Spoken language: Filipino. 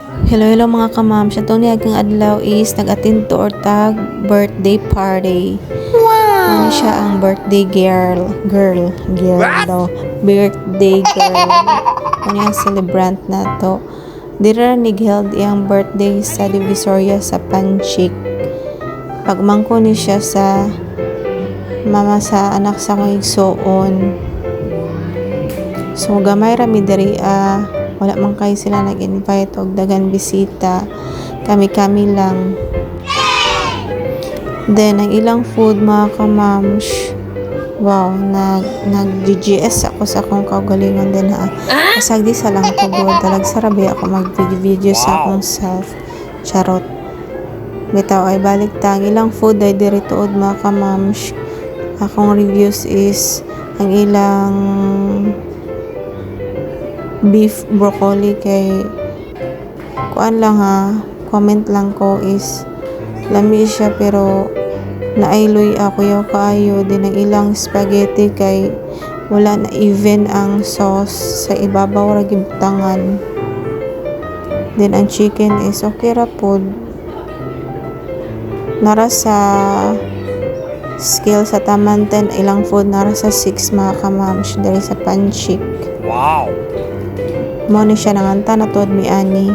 Hello mga kamam. Siya itong niyagang adlaw is nag-attend to or tag birthday party. Ano siya ang birthday girl daw. Birthday girl. Ano yung celebrant na to. Dira held iyang birthday sa Divisoria sa Panchik. Pagmangko ni siya sa mama sa anak sa kong igsoon. So gamay rami diri wala man kayo sila nag-invite og dagan bisita, kami lang. Then ang ilang food mga kamams, wow, nag-GGS ako sa akong kaugalingon din ha. Kasagdi sa lang ko go, dalag sarabi ako mag-video sa akong self, charot. Bitaw ay balik ta, ang ilang food ay diri tuod mga kamams. Akong reviews is ang ilang beef broccoli kay kuan lang ha, comment lang ko is lami siya pero naayloy ako yaw kaayo. Din ang ilang spaghetti kay wala na even ang sauce sa ibabaw ra gibutangan. Then ang chicken is okay ra pod, nara sa scale sa taman 10, ilang food nara sa 6 mga kamams diri sa Panchik. Wow! Mo ni siya nanganta na tuod mi ani.